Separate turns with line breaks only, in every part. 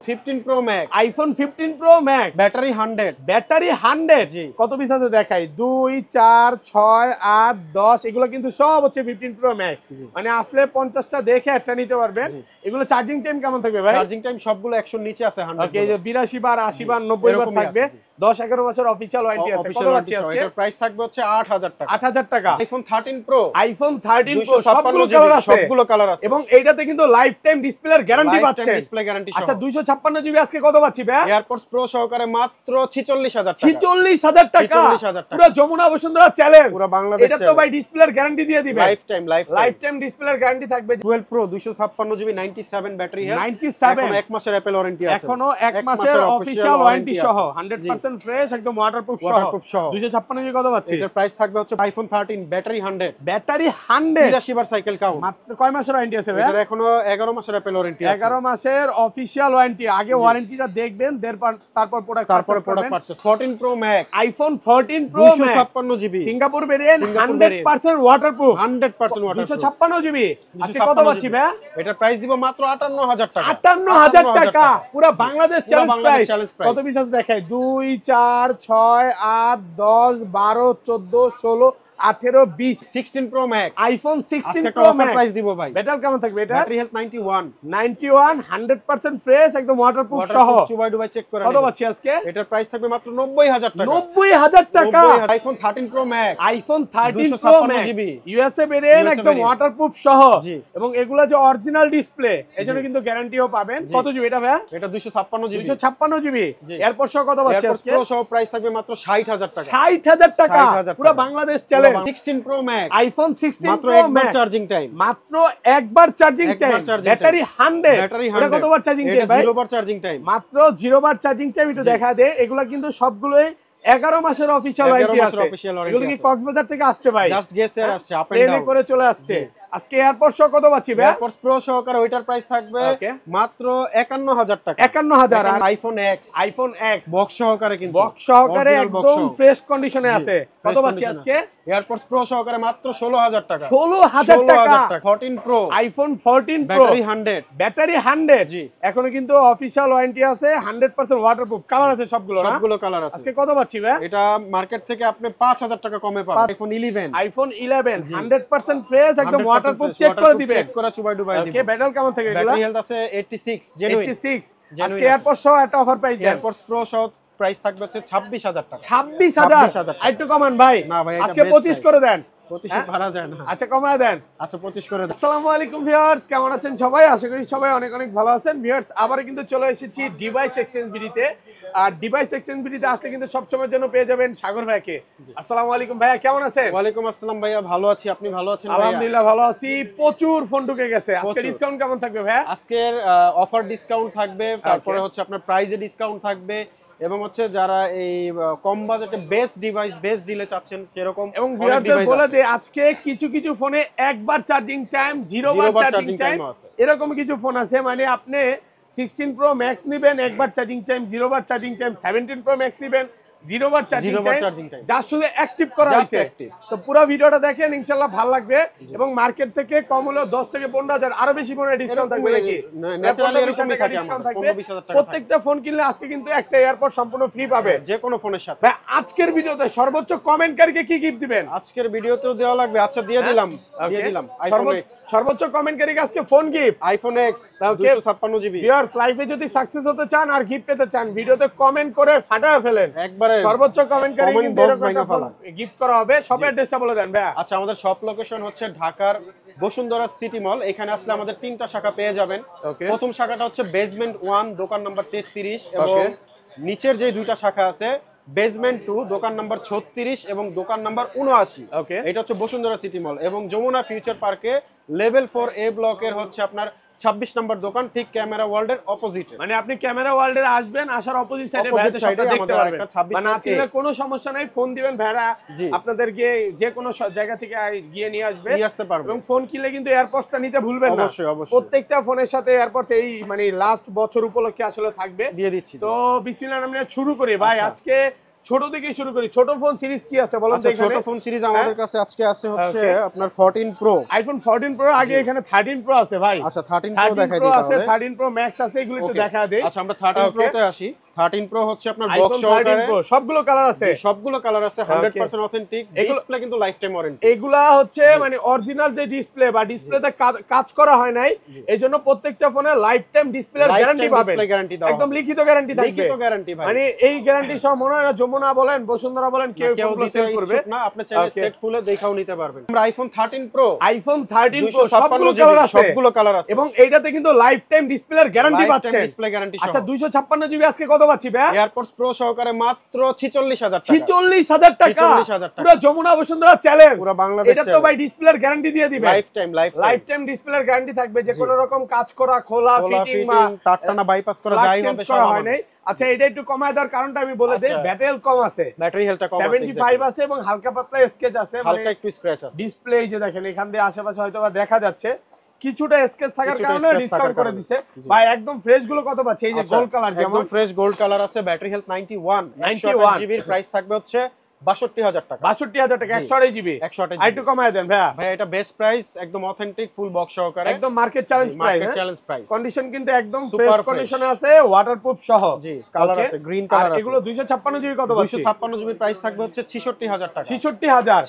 15 Pro Max,
iPhone 15 Pro Max,
battery 100,
battery 100।
জি।
কত piece আছে দেখাই, 2 4 6 8 10, এগুলো কিন্তু সব হচ্ছে 15 Pro Max।
জি।
মানে আসলে 50টা দেখে একটা নিতে পারবেন।
জি।
এগুলো চার্জিং টাইম কেমন থাকবে ভাই?
চার্জিং টাইম সবগুলো 100 এর নিচে আছে, 100
ওকে, এই যে 82 বার 80 বার 90 বার
এরকমই
থাকবে।
আছে, জি।
10 11 মাসের অফিশিয়াল ওয়ারেন্টি আছে। কত
অফিশিয়াল
পাচ্ছি আজকে?
এটার প্রাইস থাকবে হচ্ছে 8000 টাকা।
8000 টাকা।
iPhone 13 Pro,
iPhone 13 Pro
256
সবগুলো
GB,
কালার আছে,
সবগুলো কালার আছে।
এবং এইটাতে কিন্তু লাইফ টাইম ডিসপ্লের গ্যারান্টি পাচ্ছেন।
ডিসপ্লে গ্যারান্টি সহ।
আচ্ছা 256 জিবি আজকে কত পাচ্ছি ভাই?
এয়ারপডস প্রো সহকারে মাত্র 46000 টাকা।
46000 টাকা।
46000 টাকা।
পুরো যমুনা বসুন্ধরা চ্যালেঞ্জ,
পুরো বাংলাদেশ
এটা তো ভাই ডিসপ্লের গ্যারান্টি দিয়ে দিবে।
লাইফ টাইম
ডিসপ্লের গ্যারান্টি থাকবে।
12 Pro 256 জিবি 97 ব্যাটারি হেলথ,
97
এখন 1 মাসের অ্যাপল ওয়ারেন্টি আছে,
এখনো 1 মাসের অফিশিয়াল ওয়ারেন্টি সহ 100% ফ্রেশ, একদম ওয়াটারপ্রুফ সহ। 256 জিবি কত পাচ্ছি?
এটার প্রাইস থাকবে হচ্ছে iPhone 13 ব্যাটারি 100,
ব্যাটারি 100,
83 বার সাইকেল কাউন্ট।
মাত্র কয় মাসের ওয়ারেন্টি আছে ভাই?
এটার এখনো 11 মাসের অ্যাপল ওয়ারেন্টি আছে।
11 মাসের অফিশিয়াল ওয়ারেন্টি। আগে ওয়ারেন্টিটা দেখবেন, তারপর product
purchase. 14 Pro Max,
iPhone 14 Pro Max
256 GB,
Singapore variant, 100% waterproof,
100% waterproof,
256 GB. আজকে কত পাচ্ছি ভাই?
এটার প্রাইস দিব মাত্র 58000 টাকা।
58000 টাকা, পুরো Bangladesh challenge
Bangladesh
price.
Challenge price.
কত পিস আছে দেখাই, 2 4 6 8 10 12 14 16 18 20।
16 Pro Max,
iPhone 16
আজকে
Pro
অফার
Max
প্রাইস দিব ভাই।
ব্যাটারি কেমন থাকবে এটা?
ব্যাটারি হেলথ 91,
100% ফ্রেশ, একদম ওয়াটারপ্রুফ সহ।
চুবাই ডুবাই চেক করে
কত পাচ্ছি আজকে?
এটার প্রাইস থাকবে মাত্র 90000 টাকা।
90000 টাকা।
iPhone 13 Pro Max,
iPhone 13 Pro
256
Max
GB,
USA variant, একদম ওয়াটারপ্রুফ সহ।
জি।
এবং এগুলা যে অরিজিনাল ডিসপ্লে, এজন্য কিন্তু গ্যারান্টিও পাবেন। কত জিবি এটা ভাই?
এটা 256 জিবি,
256 জিবি। এরপর সহ কত পাচ্ছি
এয়ারপডস
আজকে?
প্রো সহ প্রাইস থাকবে মাত্র 60000 টাকা।
60000 টাকা,
60,000
পুরো
টাকা।
Bangladesh challenge.
16 Pro Max,
iPhone 16
মাত্র
Pro
একবার
Max
চার্জিং টাইম,
মাত্র একবার চার্জিং টাইম, ব্যাটারি 100,
ব্যাটারি
এটা
100,
কতবার চার্জিং টাইম
এটা
ভাই?
0 বার চার্জিং টাইম,
মাত্র 0 বার চার্জিং টাইম। একটু দেখা দে, এগুলা কিন্তু সবগুলোই 11 মাসের অফিশিয়াল ওয়ারেন্টি আছে। এগুলো কি কক্সবাজার থেকে আসছে ভাই?
জাস্ট গেস এর আসছে, আপ এন্ড
ট্রেনে
ডাউন
করে চলে আসছে। আজকে এয়ারপোর্ট সহ কত পাচ্ছি ভাই?
এয়ারপডস প্রো সহকারে ওইটার প্রাইস থাকবে মাত্র 51000 টাকা।
51000। আর
iPhone X,
iPhone X
box সহকারে, কিন্তু
বক্স সহকারে
Original box
একদম
সহ।
ফ্রেশ কন্ডিশনে
জি,
আছে। কত
fresh
পাচ্ছি
condition
আজকে?
এয়ারপডস প্রো সহকারে মাত্র 16000 টাকা।
16000 টাকা।
14 Pro,
iPhone 14 Pro
battery 100,
battery 100।
জি।
এখনো কিন্তু অফিশিয়াল ওয়ারেন্টি আছে, 100% ওয়াটারপ্রুফ, কালার আছে সবগুলো না?
সবগুলো কালার আছে।
আজকে কত পাচ্ছি ভাই?
এটা মার্কেট থেকে আপনি 5000 টাকা কমে পাবেন। iPhone 11,
iPhone 11 100% ফ্রেশ, একদম
100%
ওয়াটারপ্রুফ,
fresh,
চেক করে
waterproof,
দিবেন।
চেক করে চুবাই ডুবাই দিবেন।
ওকে, ব্যাটারি কেমন থাকে এগুলা?
ব্যাটারি হেলথ আছে 86 জেনুইন।
86।
Genuine
আজকে
আছে।
এয়ারপোর্ট সহ একটা অফার প্রাইস দেন।
এয়ারপডস প্রো সহ প্রাইস থাকবে হচ্ছে 26000 টাকা।
26000। আরেকটু কমান ভাই।
না ভাই, এটা
আজকে
best
25
price।
করে দেন।
25 ভাড়া যায় না।
আচ্ছা কমায় দেন।
আচ্ছা 25 করে দাও।
আসসালামু আলাইকুম ভিউয়ার্স, কেমন আছেন সবাই? আশা করি সবাই অনেক অনেক ভালো আছেন। ভিউয়ার্স, আবার কিন্তু চলে এসেছি ডিভাইস এক্সচেঞ্জ বিডিতে। আর ডিভাইস এক্সচেঞ্জ বিডিতে আসলে কিন্তু সব সময়ের জন্য পেয়ে যাবেন সাগর ভাইকে। আসসালামু আলাইকুম ভাইয়া, কেমন আছেন?
ওয়ালাইকুম আসসালাম ভাইয়া, ভালো আছি, আপনি ভালো আছেন?
আলহামদুলিল্লাহ ভালো আছি। প্রচুর ফোন ঢুকে গেছে। আজকে
প্রচুর।
ডিসকাউন্ট কেমন থাকবে ভাইয়া?
আজকের অফার ডিসকাউন্ট থাকবে, তারপরে হচ্ছে আপনার প্রাইজে ডিসকাউন্ট থাকবে, এবং হচ্ছে যারা এই কম বাজেটে বেস্ট ডিভাইস, বেস্ট ডিলে চাচ্ছেন সেরকম
এবং
অনেক
ভিউয়ারদের
ডিভাইস
বলে
আছে।
দে, আজকে কিছু কিছু ফোনে একবার চার্জিং টাইম, 0 বার চার্জিং টাইম, এরকম কিছু ফোন আছে। মানে আপনি 16 Pro Max নেবেন, একবার চার্জিং টাইম, 0 বার চার্জিং টাইম, 17 Pro Max নেবেন, 0 বার চার্জিং টাইম, যা শুধু অ্যাক্টিভ করা হয়েছে। তো পুরো ভিডিওটা দেখেন, ইনশাআল্লাহ ভালো লাগবে। এবং মার্কেট থেকে কম হলো 10 থেকে 15000, আরো বেশি মনে ডিসকাউন্ট থাকবে নাকি?
ন্যাচারালি এরকমই থাকে আমাদের, 15-20000 টাকা।
প্রত্যেকটা ফোন কিনলে আজকে কিন্তু একটা এয়ারপড সম্পূর্ণ ফ্রি পাবে
যে কোনো ফোনের সাথে।
ভাই আজকের ভিডিওতে সর্বোচ্চ কমেন্টকারীকে কি গিফট দিবেন?
আজকের ভিডিওতেও দেওয়া লাগবে। আচ্ছা দিয়ে দিলাম, iPhone X,
সর্বোচ্চ কমেন্টকারীকে আজকে phone gift,
iPhone X 256 GB.
Viewers, লাইভে যদি সাকসেস হতে চান আর গিফট পেতে চান, ভিডিওতে কমেন্ট করে ফাটায় ফেলেন।
একবারে
সর্বোচ্চ কমেন্টকারী কিন্তু
box
এরকম
ভাঙা
একটা ফোন
ফেলা।
গিফট করা হবে। সব অ্যাড্রেসটা বলে দেন ভাই।
আচ্ছা, আমাদের শপ লোকেশন হচ্ছে ঢাকার বসুন্ধরা সিটি মল। এখানে আসলে আমাদের 3টা শাখা পেয়ে যাবেন। প্রথম শাখাটা হচ্ছে বেসমেন্ট 1 দোকান নাম্বার 33, এবং নিচের যে 2টা শাখা আছে বেসমেন্ট 2 দোকান নাম্বার 36 এবং দোকান নাম্বার 79। এটা হচ্ছে বসুন্ধরা সিটি মল। এবং যমুনা ফিউচার পার্কে লেভেল 4A ব্লকের হচ্ছে আপনার 26 নম্বর দোকান, ঠিক ক্যামেরা ওয়ার্ল্ডের অপোজিটে।
মানে আপনি ক্যামেরা ওয়ার্ল্ডে আসবেন, আসার অপোজিট সাইডে ভাইয়াদের
সাইডে
দেখতে
আমাদের
পারবেন।
একটা 26
মানে আজকে কোনো সমস্যা নাই, ফোন দিবেন ভাইরা আপনাদের গিয়ে যে কোনো জায়গা থেকে গিয়ে নিয়ে আসতে পারবেন। এবং ফোন কিনলে কিন্তু এয়ারপডসটা নিতে ভুলবেন না।
অবশ্যই অবশ্যই।
প্রত্যেকটা ফোনের সাথে এয়ারপডস এই মানে লাস্ট বছর উপলক্ষে আসলে থাকবে,
দিয়ে দিচ্ছি।
তো বিসমিল্লাহির রহমানির রহিম শুরু করি ভাই। আজকে ছোট থেকে শুরু করি। ছোট ফোন সিরিজ কি আছে বলুন তো এখানে?
ছোট ফোন সিরিজ আমাদের কাছে আজকে আছে হচ্ছে আপনার 14 প্রো,
আইফোন 14 প্রো, আগে এখানে 13 প্রো আছে ভাই।
আচ্ছা 13 প্রো দেখাই দিই তাহলে।
13 প্রো ম্যাক্স আছে, এগুলো একটু দেখা দেই।
আচ্ছা আমরা 13 প্রো তে আসি। 13 প্রো হচ্ছে আপনার বক্স
আইফোন 13
সহকারে,
প্রো সবগুলো কালার আছে,
সবগুলো কালার আছে, 100% অথেন্টিক, ডিসপ্লে কিন্তু লাইফ টাইম ওয়ারেন্টি।
এগুলা হচ্ছে মানে অরিজিনাল যে ডিসপ্লে বা ডিসপ্লেতে কাজ করা হয় নাই, এইজন্য প্রত্যেকটা ফোনে লাইফ টাইম ডিসপ্লের গ্যারান্টি পাবেন, একদম লিখিত গ্যারান্টি থাকবে,
লিখিত গ্যারান্টি ভাই।
মানে এই গ্যারান্টি সহ মনে হয় না যমুনা বলেন বসুন্ধরা বলেন কেউ ফোনগুলো সেল করবে
না, আপনি চাইলে সেট খুলে দেখাও নিতে পারবেন। আমরা আইফোন 13 প্রো,
আইফোন 13 প্রো সবগুলো কালার আছে,
সবগুলো কালার আছে,
এবং এইটাতে কিন্তু লাইফ টাইম ডিসপ্লের গ্যারান্টি পাচ্ছেন,
ডিসপ্লে গ্যারান্টি।
আচ্ছা 256 জিবি আজকে কত পাচ্ছি ভাই?
এয়ারপডস প্রো সহকারে মাত্র 46000 টাকা।
46000 টাকা,
46000 টাকা,
পুরো যমুনা বসুন্ধরা চ্যালেঞ্জ,
পুরো বাংলাদেশ।
এটা তো ভাই ডিসপ্লের গ্যারান্টি দিয়ে দিবে, লাইফ টাইম ডিসপ্লের গ্যারান্টি থাকবে, যে কোনো রকম কাজ করা, খোলা, ফিটিং বা
তার টানা বাইপাস করা যাই হবে
করা হয় নাই। আচ্ছা এটা একটু কমায় দেওয়ার কারণটা আমি বলে দেই, ব্যাটারি হেলথ কম আছে,
ব্যাটারি হেলথটা কম আছে,
75 আছে, এবং হালকা পাতলা স্কেচ আছে,
হালকা একটু স্ক্র্যাচ আছে।
ডিসপ্লে এই যে দেখেন এখান দিয়ে আশেপাশে হয়তোবা দেখা যাচ্ছে কিছুটা স্কেচ থাকার কারণে ডিসকাউন্ট করে দিয়েছে ভাই। একদম ফ্রেশ গুলো কত পাচ্ছে? এই যে গোল্ড কালার, যেমন
একদম ফ্রেশ গোল্ড কালার আছে, ব্যাটারি হেলথ 91 জিবির প্রাইস থাকবে হচ্ছে 62000 টাকা।
62000 টাকা 128 জিবি,
128
আইটু কমায় দেন ভাইয়া।
ভাই এটা বেস্ট প্রাইস, একদম অথেন্টিক ফুল বক্স সহকারে,
একদম market challenge price,
market challenge price.
Condition কিন্তু একদম ফ্রেশ কন্ডিশনে আছে, ওয়াটারপ্রুফ সহ।
জি কালার আছে, গ্রিন কালার আছে।
এগুলো 256 জিবি কত পাচ্ছি?
256 জিবি প্রাইস থাকবে হচ্ছে 66000 টাকা।
66000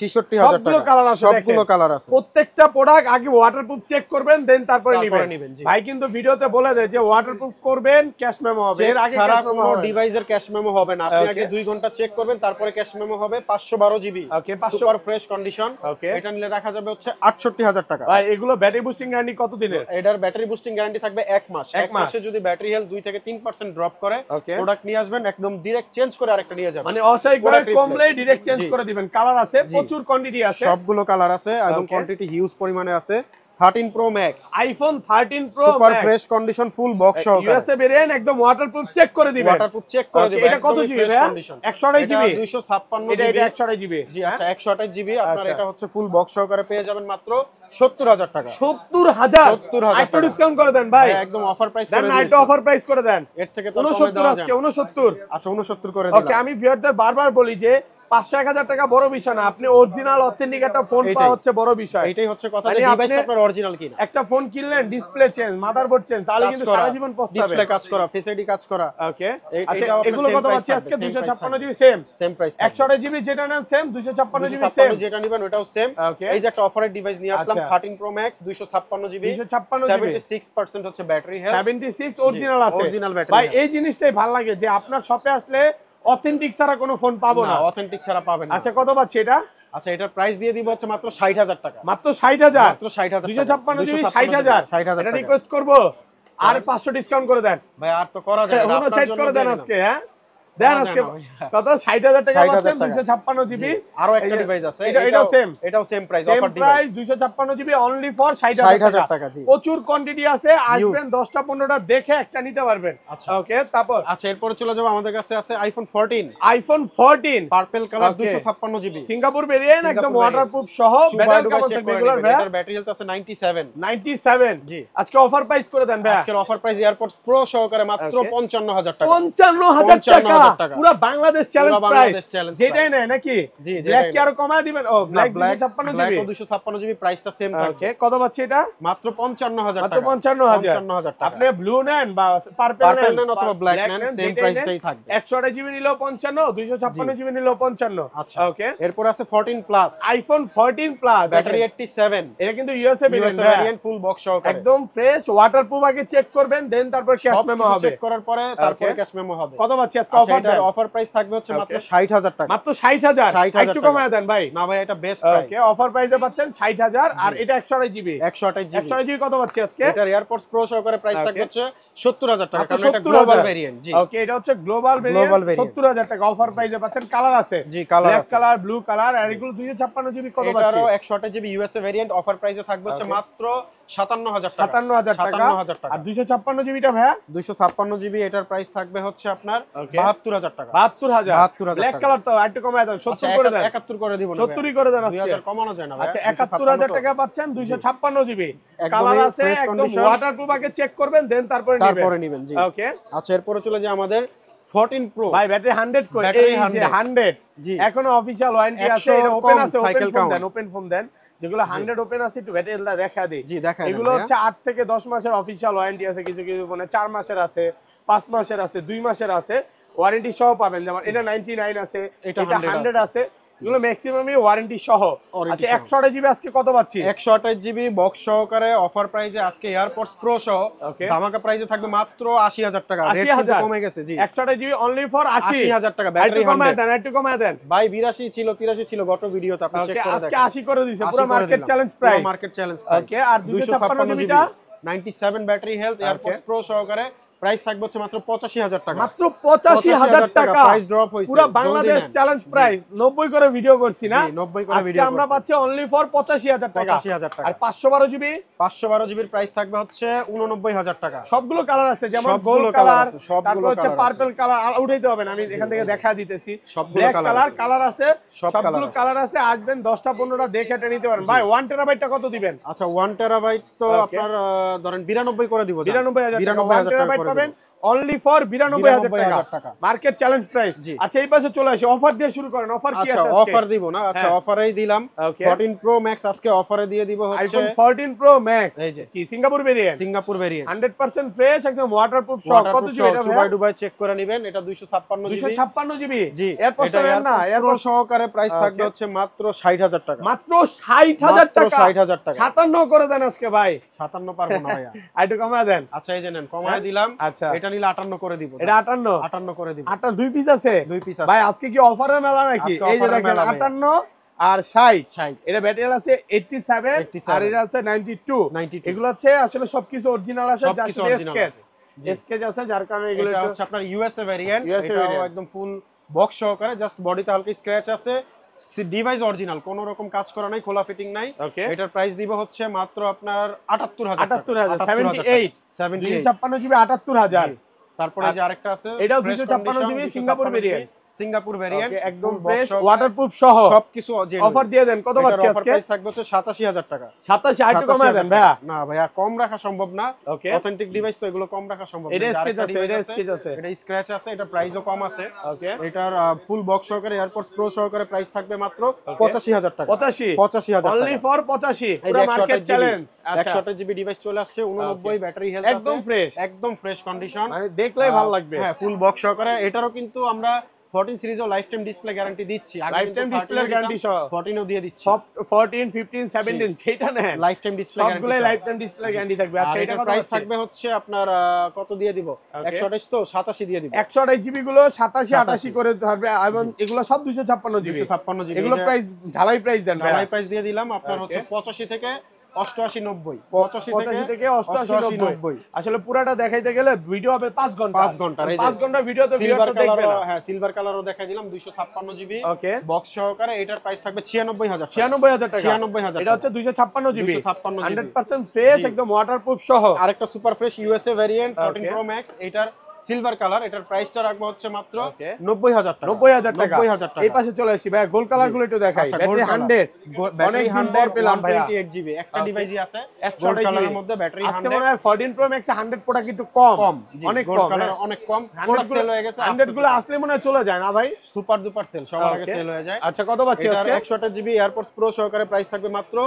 সবগুলো কালার আছে,
সবগুলো কালার আছে।
প্রত্যেকটা প্রোডাক্ট আগে ওয়াটারপ্রুফ চেক করবেন, দেন তারপরে নেবেন। ভাই কিন্তু ভিডিওতে বলে দেয় যে ওয়াটারপ্রুফ করবেন, ক্যাশ মেমো হবে, এর আগে
সারা কোনো ডিভাইসের ক্যাশ মেমো হবে না, আপনি আগে 2 ঘন্টা চেক করবেন, তারপরে ক্যাশ মেমো হবে। 512 জিবি,
ওকে, 500
সুপার ফ্রেশ কন্ডিশন, এটা নিলে রাখা যাবে হচ্ছে 68000 টাকা।
ভাই এগুলো ব্যাটারি বুস্টিং গ্যারান্টি কত দিনের?
এটার ব্যাটারি বুস্টিং গ্যারান্টি থাকবে 1 মাস। 1 মাসে যদি ব্যাটারি হেলথ 2 থেকে 3% ড্রপ করে, প্রোডাক্ট নিয়ে আসবেন, একদম ডাইরেক্ট চেঞ্জ করে আরেকটা নিয়ে যাবেন,
মানে অসাইকভাবে কমলেই ডাইরেক্ট চেঞ্জ করে দিবেন। কালার আছে, প্রচুর কোয়ান্টিটি আছে,
সবগুলো কালার আছে, এবং কোয়ান্টিটি হিউজ পরিমাণে আছে। 13 pro max,
iPhone 13 pro
super fresh condition, full box সহকারে,
ইউএসএ ভেরিয়েন্ট, একদম ওয়াটারপ্রুফ চেক করে দিবেন,
ওয়াটারপ্রুফ চেক করে দিবেন।
এটা কত জিবি ভাই? 128 জিবি,
256
এটা
জিবি,
128 জিবি।
জি আচ্ছা 128 জিবি। আপনার এটা হচ্ছে ফুল বক্স সহকারে পেয়ে যাবেন মাত্র 70000 টাকা।
70000 একটু ডিসকাউন্ট করে দেন ভাই,
একদম অফার প্রাইস করে
দেন,
দেন,
একটু অফার প্রাইস করে দেন।
এর থেকে তো
69 আজকে 69।
আচ্ছা 69 করে দিলাম।
ওকে, আমি ভিউয়ারদের বারবার বলি যে 500-1000 টাকা বড় বিষয় না, আপনি অরিজিনাল অথেন্টিক একটা ফোন পাওয়া হচ্ছে বড় বিষয়।
এটাই হচ্ছে কথা, যে ডিভাইসটা আপনার অরিজিনাল কিনা।
একটা ফোন কিনলেন, ডিসপ্লে চেঞ্জ, মাদারবোর্ড চেঞ্জ, তাহলে কিন্তু সারা জীবন পস্তাবেন।
ডিসপ্লে কাজ করা, ফেস আইডি কাজ করা।
ওকে, আচ্ছা এগুলো কত পাচ্ছি আজকে? 256 জিবি সেম
প্রাইস,
128 জিবি যেটা নেন সেম, 256 জিবি সেম,
256 যেটা নেবেন ওটাও সেম।
ওকে,
এই যে একটা অফারের ডিভাইস নিয়ে আসলাম 13 প্রো ম্যাক্স 256 জিবি, 76% হচ্ছে ব্যাটারি হেলথ,
76 অরিজিনাল আছে।
Original battery.
ভাই এই জিনিসটাই ভালো লাগে যে আপনার শপে আসলে অথেন্টিক ছাড়া কোনো ফোন পাবো না,
অথেন্টিক ছাড়া পাবেন না।
আচ্ছা কত পাচ্ছি এটা?
আচ্ছা এটার প্রাইস দিয়ে দিব হচ্ছে মাত্র 60000 টাকা।
মাত্র 60000,
মাত্র 60000,
256 জিবি 60000। এটা রিকোয়েস্ট করব, আর 500 ডিসকাউন্ট করে দেন
ভাই, আর তো করা যায় না,
আপনার জন্য করে দেন আজকে। হ্যাঁ দেন আজকে কত? 60000 টাকা পাচ্ছেন, 256 জিবি।
আরো একটা ডিভাইস আছে, এটাও same price,
offer device 256 GB only for 60000 টাকা।
জি
প্রচুর কোয়ান্টিটি আছে, আসবেন 10টা 15টা দেখে একটা নিতে পারবেন।
আচ্ছা
ওকে, তারপর
আচ্ছা এরপর চলে যাব, আমাদের কাছে আছে iPhone 14,
iPhone 14
purple colour 256 GB,
Singapore variant, একদম ওয়াটারপ্রুফ সহ, ব্যাটারি কেমন থাকবে এগুলোর ভাই?
এটার ব্যাটারি হেলথ আছে
97।
জি
আজকে অফার প্রাইস করে দেন ভাই।
আজকের অফার প্রাইস এয়ারপডস প্রো সহকারে মাত্র 55000 টাকা।
55000 টাকা পুরো বাংলাদেশ চ্যালেঞ্জ প্রাইস, যেটাই নেয় নাকি?
জি
ব্ল্যাক কি আরো কমায় দিবেন? ও ব্ল্যাক 256 জিবি,
256 জিবি প্রাইসটা সেম থাকবে।
ওকে, কত পাচ্ছি এটা?
মাত্র 55000 টাকা।
মাত্র 55000 টাকা। আপনি ব্লু নেন বা পার্পল
নেন অথবা ব্ল্যাক নেন, সেম প্রাইসটাই থাকবে।
128 জিবি নিলেও 55, 256 জিবি নিলেও 55।
আচ্ছা
ওকে,
এরপর আছে 14 প্লাস,
আইফোন 14 প্লাস,
ব্যাটারি 87,
এটা কিন্তু ইউএসএ ভেরিয়েন্ট,
ফুল বক্স সহকারে,
একদম ফ্রেশ, ওয়াটারপ্রুফ। আগে চেক করবেন, দেন তারপর ক্যাশ মেমো হবে,
চেক করার পরে তারপরে ক্যাশ মেমো হবে।
কত পাচ্ছি আজকে অফার?
অফার প্রাইস থাকবে হচ্ছে মাত্র 60000 টাকা।
মাত্র 60000, একটু কমায় দেন ভাই।
না ভাই এটা বেস্ট প্রাইস।
ওকে, অফার প্রাইসে পাচ্ছেন 60000, আর এটা 128 জিবি,
128
জিবি কত পাচ্ছি আজকে?
এটার এয়ারপডস প্রো সহকারে প্রাইস থাকবে হচ্ছে 70000 টাকা, কারণ এটা গ্লোবাল ভেরিয়েন্ট। জি
ওকে, এটা হচ্ছে গ্লোবাল ভেরিয়েন্ট, 70000 টাকা অফার প্রাইসে পাচ্ছেন। কালার আছে,
জি কালার আছে,
ব্ল্যাক কালার, ব্লু কালার, আর এগুলো 256 জিবি কত পাচ্ছি?
এটারও 128 জিবি ইউএসএ ভেরিয়েন্ট, অফার প্রাইসে থাকবে হচ্ছে মাত্র 57000 টাকা।
57000 টাকা। আর 256 জিবিটা ভাই?
256 জিবি এটার প্রাইস থাকবে হচ্ছে আপনার 72000 টাকা।
72000 ব্ল্যাক কালার তো একটু কমায় দেন, 70 করে দেন।
71 করে দিব না,
70 করে দেন আজকে,
2000 কমানো যায় না ভাই।
আচ্ছা 71000 টাকা পাচ্ছেন, 256 জিবি কালার আছে, একদম ওয়াটারপ্রুফ। আগে চেক করবেন, দেন তারপরে
নেবেন। জি
ওকে,
আচ্ছা এরপরে চলে যায় আমাদের 14 প্রো
ভাই ব্যাটারি 100 কই,
ব্যাটারি
এই যে 100
জি
এখনো অফিশিয়াল ওয়ারেন্টি আছে,
100
এটা ওপেন আছে,
সাইকেল
ওপেন ফোন
কাউন্ট
দেন, ওপেন ফোন দেন, যেগুলো 100 ওপেন আছে একটু ব্যাটারিটা দেখা দিই।
জি দেখাই
এগুলো হচ্ছে 8 থেকে 10 মাসের অফিশিয়াল ওয়ারেন্টি আছে, কিছু কিছু ফোনে 4 মাসের আছে, 5 মাসের আছে, 2 মাসের আছে, ওয়ারেন্টি সহ পাবেন। যেমন এটা 99 আছে, এটা 100 আছে, এগুলো ম্যাক্সিমামই ওয়ারেন্টি সহ। আচ্ছা 128 জিবি আজকে কত পাচ্ছি?
128 জিবি বক্স সহকারে অফার প্রাইসে আজকে এয়ারপডস প্রো সহ ধামাকা প্রাইসে থাকবে মাত্র 80,000 টাকা। রেট কিন্তু কমে গেছে জি,
128 জিবি অনলি ফর
80,000 টাকা। ব্যাটারি 100
একটু কমায় দেন
ভাই। 82 ছিল 83 ছিল গত ভিডিওতে, আপনি চেক করে
আজকে
দেখেন।
80 করে দিয়েছে, পুরো মার্কেট চ্যালেঞ্জ প্রাইস,
পুরো মার্কেট চ্যালেঞ্জ প্রাইস।
ওকে। আর 256 জিবিটা
97 ব্যাটারি হেলথ এয়ারপডস প্রো সহকারে প্রাইস থাকবে হচ্ছে মাত্র 85,000 টাকা।
মাত্র 85,000 টাকা
প্রাইস ড্রপ হইছে,
পুরো বাংলাদেশ চ্যালেঞ্জ প্রাইস। 90 করে ভিডিও করছি না,
90 করে
আজকে
ভিডিও
আমরা পাচ্ছি অনলি ফর 85,000 টাকা।
85,000 টাকা।
আর 512 জিবি
512 জিবির প্রাইস থাকবে হচ্ছে 89,000 টাকা।
সবগুলো কালার আছে, যেমন গোল্ড কালার, তারপর হচ্ছে পার্পল কালার, উঠাইতে হবে না, আমি এখান থেকে দেখা দিতেছি। ব্ল্যাক কালার আছে, সবগুলো কালার আছে। আসবেন 10টা 15টা দেখে এটা নিতে পারেন। ভাই 1 টেরাবাইটটা কত দিবেন?
আচ্ছা 1 টেরাবাইট তো আপনার ধরেন 92 করে দিব।
92,000 টাকা পাবেন অনলি ফর 92,000 টাকা, মার্কেট চ্যালেঞ্জ প্রাইস। আচ্ছা এই পাশে চলে আসি, অফার দিয়ে শুরু করেন। অফার কি আছে আজকে?
অফার দিব না, আচ্ছা অফারেই দিলাম। 14 প্রো ম্যাক্স আজকে অফারে দিয়ে দিব হচ্ছে
আইফোন 14 প্রো ম্যাক্স, এই যে কি Singapore variant,
Singapore variant
100% fresh, একদম ওয়াটারপ্রুফ সহ। কত জিবি এটা?
দুবাই চেক করে নেবেন, এটা 256 জিবি
জি। এয়ারপোর্ট না,
এয়ারপোর্ট সহকারে প্রাইস থাকবে হচ্ছে মাত্র 60,000 টাকা।
মাত্র 60,000 টাকা,
60,000 টাকা।
57 করে দেন আজকে ভাই।
57 পারবো না ভাইয়া,
আইটু কমায় দেন।
আচ্ছা এই যে নেন, কমায় দিলাম।
আচ্ছা
এটা নিলে 58 করে দিব।
এটা 58
করে দিব।
58 দুই পিস আছে,
দুই পিস আছে
ভাই। আজকে কি অফারের মেলা নাকি? এই যে দেখেন 58 আর 60। এটা ব্যাটারি আছে 87 আর এটা আছে 92। এগুলো হচ্ছে আসলে সবকিছু অরিজিনাল আছে, জাস্ট স্কেচ আছে, যার কারণে এগুলো
এটা হচ্ছে আপনার ইউএসএ ভেরিয়েন্ট। এটাও একদম ফুল বক্স সহকারে, জাস্ট বডিতে হালকা স্ক্র্যাচ আছে, ডিভাইস অরিজিনাল, কোনো রকম কাজ করা নাই, খোলা ফিটিং নাই। এটার প্রাইস দিব হচ্ছে মাত্র আপনার 78,000
256 জিবি 78,000।
তারপরে যে আরেকটা আছে,
এটাও 256 জিবি
সিঙ্গাপুর ভেরিয়েন্ট,
একদম ফ্রেশ ওয়াটারপ্রুফ সহ
সবকিছু।
অফার দিয়ে দেন, কত পাচ্ছি আজকে?
প্রাইস থাকবে হচ্ছে 87,000 টাকা।
87 আইটু কমায় দেন ভাইয়া।
না ভাইয়া কম রাখা সম্ভব না, অথেন্টিক ডিভাইস তো এগুলো কম রাখা সম্ভব না।
এটা স্কেচ আছে,
এটা স্ক্র্যাচ আছে, এটা প্রাইসও কম আছে।
ওকে,
এটার ফুল বক্স সহকারে এয়ারপডস প্রো সহকারে প্রাইস থাকবে মাত্র 85,000 টাকা।
85,000 অনলি ফর 85, পুরো মার্কেট চ্যালেঞ্জ।
128 জিবি ডিভাইস চলে আসছে, 89 ব্যাটারি হেলথ আছে, একদম ফ্রেশ কন্ডিশন,
মানে দেখলেই ভালো লাগবে।
হ্যাঁ ফুল বক্স সহকারে। এটারও কিন্তু আমরা 14 সিরিজও লাইফ টাইম ডিসপ্লে গ্যারান্টি দিচ্ছি,
লাইফ টাইম ডিসপ্লে গ্যারান্টি সহ
14 ও দিয়ে দিচ্ছি।
সব 14 15 17 যেটা নেন
লাইফ টাইম ডিসপ্লে গ্যারান্টি,
সবগুলাই লাইফ টাইম ডিসপ্লে গ্যারান্টি থাকবে। আচ্ছা এটা
প্রাইস থাকবে হচ্ছে আপনার কত দিয়ে দিব? 128 তো 87 দিয়ে দিব।
128 জিবি গুলো 87 88 করে ধরবে, এবং এগুলো সব 256 জিবি। এগুলো প্রাইস ঢালাই প্রাইস দেন,
ঢালাই প্রাইস দিয়ে দিলাম আপনার হচ্ছে 85 থেকে 88 90,
85 থেকে 88 90। আসলে পুরাটা দেখাইতে গেলে ভিডিও হবে 5 ঘন্টা,
5 ঘন্টা।
5 ঘন্টা ভিডিও তো ভিউয়ার্স দেখবে না।
হ্যাঁ সিলভার কালারও দেখাই দিলাম 256 জিবি বক্স সহকারে। এটার প্রাইস থাকবে 96,000 টাকা।
96,000 টাকা।
96,000
এটা হচ্ছে 256 জিবি,
100%
ফ্রেশ, একদম ওয়াটারপ্রুফ সহ।
আরেকটা super fresh USA variant 14 pro max, এটার সিলভার কালার, এটার প্রাইসটা রাখবো হচ্ছে মাত্র 90,000 টাকা।
90,000 টাকা। এই পাশে চলে আসি ভাই, গোল্ড কালার গুলো একটু দেখাই। ব্যাটারি 100,
ব্যাটারি 100
পেলাম ভাই।
128 জিবি একটা ডিভাইসই আছে গোল্ড কালারের মধ্যে, ব্যাটারি 100।
আজকে মনে হয় 14 প্রো ম্যাক্স 100 প্রোডাক্ট একটু কম, অনেক
গোল্ড
কম,
কালার অনেক কম, প্রোডাক্ট সেল হয়ে গেছে।
100 গুলো আসলে মনে হয় চলে যায় না ভাই,
সুপার ডুপার সেল, সবার আগে সেল হয়ে যায়।
আচ্ছা কত পাচ্ছি আজকে?
128 জিবি এয়ারপডস প্রো সহকারে প্রাইস থাকবে মাত্র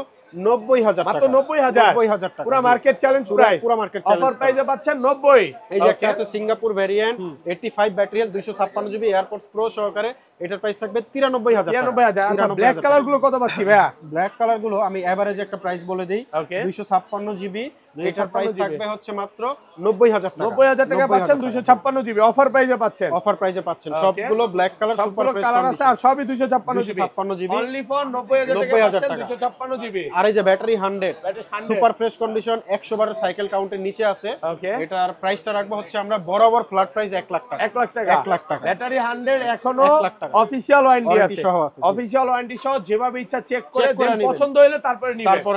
90,000 টাকা।
মাত্র 90,000 টাকা, পুরো মার্কেট চ্যালেঞ্জ প্রাইস,
পুরো মার্কেট চ্যালেঞ্জ
অফার প্রাইসে পাচ্ছেন 90।
এই যে একটা আছে Singapore variant 85 battery health 256 GB AirPods pro সহকারে, এটার প্রাইস থাকবে 93,000 টাকা।
93,000। আচ্ছা ব্ল্যাক কালার গুলো কত পাচ্ছি ভাইয়া?
ব্ল্যাক কালার গুলো আমি এভারেজ একটা প্রাইস বলে দেই, 256 জিবি, এটার প্রাইস থাকবে হচ্ছে মাত্র 90,000 টাকা।
90,000 টাকা পাচ্ছেন 256 জিবি, অফার প্রাইসে পাচ্ছেন,
অফার প্রাইসে পাচ্ছেন। সবগুলো black colour, super fresh
colour আছে, আর সবই 256 জিবি, অনলি ফর 90,000 টাকা 256 জিবি।
আর এই যে ব্যাটারি 100 সুপার ফ্রেশ কন্ডিশন, 100 বারের সাইকেল কাউন্টের নিচে আছে। এটার প্রাইসটা রাখবো হচ্ছে আমরা বরাবর ফ্ল্যাট প্রাইস 1 লাখ টাকা।
1 লাখ টাকা,
1 লাখ টাকা।
ব্যাটারি 100 এখনো অফিশিয়াল ওয়ারেন্টি সহ আছে, অফিশিয়াল ওয়ারেন্টি সহ, যেভাবে ইচ্ছা চেক করে দেন, পছন্দ হলে তারপরে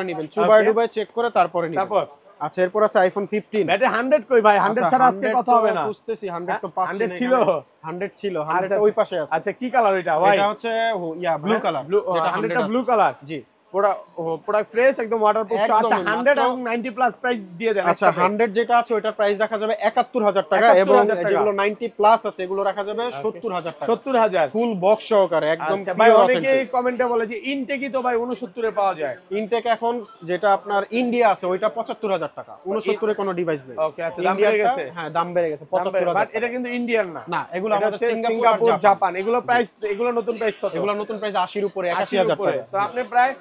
নিবেন,
চুবাই ডুবাই চেক করে তারপরে নিবেন।
তারপর
আচ্ছা এরপর আছে আইফোন 15।
ব্যাটারি 100 কই ভাই? 100 ছাড়া আজকে কথা হবে না।
বুঝতেছি 100 তো পাচ্ছি না,
100 ছিল,
100 ছিল, 100 ওই পাশে আছে।
আচ্ছা কি কালার এটা ভাই?
এটা হচ্ছে ব্লু কালার,
যেটা 100টা ব্লু কালার।
জি
প্রোডাক্ট ফ্রেশ একদম ওয়াটারপ্রুফ। আচ্ছা 100 এবং 90 প্লাস প্রাইস দিয়ে দেন।
আচ্ছা 100 যেটা আছে ওটার প্রাইস রাখা যাবে 71000 টাকা, এবং যেগুলো 90 প্লাস আছে এগুলো রাখা যাবে 70000 টাকা।
70000
ফুল বক্স সহকারে একদম
আচ্ছা ভাই,
পিওর
অনেকেই
অথেন্টিক।
কমেন্টে বলে যে ইনটেকই তো ভাই 69 এ পাওয়া যায়।
ইনটেক এখন যেটা আপনার ইন্ডিয়া আছে ওইটা 75000 টাকা, 69 এ কোনো ডিভাইস নেই।
ওকে, আচ্ছা দাম বেড়ে গেছে।
হ্যাঁ দাম বেড়ে গেছে 75000
বাট
টাকা।
এটা কিন্তু ইন্ডিয়ান না,
না এগুলো
এটা
আমাদের
হচ্ছে
সিঙ্গাপুর আর
সিঙ্গাপুর,
জাপান।
জাপান। এগুলো প্রাইস, এগুলো নতুন প্রাইস কত?
এগুলো নতুন প্রাইস 80 উপরে,
80
81000
উপরে।
টাকা।
তো আপনি প্রায়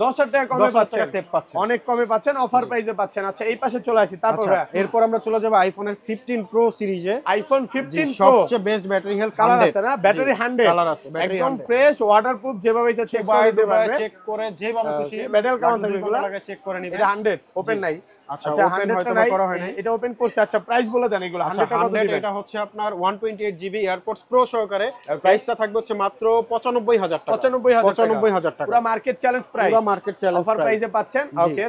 10000 টাকা কমে
10,000 টাকা
পাচ্ছেন,
সেভ পাচ্ছেন।
অনেক কমে পাচ্ছেন, অফার প্রাইসে পাচ্ছেন। আচ্ছা এই পাশে চলে আসি, তারপর
আচ্ছা, এরপর আমরা চলে যাব আইফোনের 15 প্রো সিরিজে।
আইফোন 15 প্রো
সবচেয়ে বেস্ট ব্যাটারি হেলথ
কালার আছে না, ব্যাটারি 100
কালার আছে, ব্যাটারি
একদম ফ্রেশ ওয়াটারপ্রুফ, যেভাবে ইচ্ছা চেক করে দিতে পারবে।
চেক করে যেভাবে খুশি
ব্যাটারি কেমন থাকবে এগুলো
লাগে চেক করে নিবেন।
এটা 100 ওপেন নাই।
আচ্ছা ওপেন হয়তো বা করা হয় নাই,
এটা ওপেন করছে। আচ্ছা প্রাইস বলে দেন এগুলো। 100 টাকা কত দিবেন?
এটা হচ্ছে আপনার 128 জিবি এয়ারপডস প্রো সহকারে, প্রাইসটা থাকবে হচ্ছে মাত্র 95000 টাকা। 95000 টাকা
পুরো মার্কেট চ্যালেঞ্জ প্রাইস,
পুরো মার্কেট চ্যালেঞ্জ
অফার প্রাইসে পাচ্ছেন। ওকে,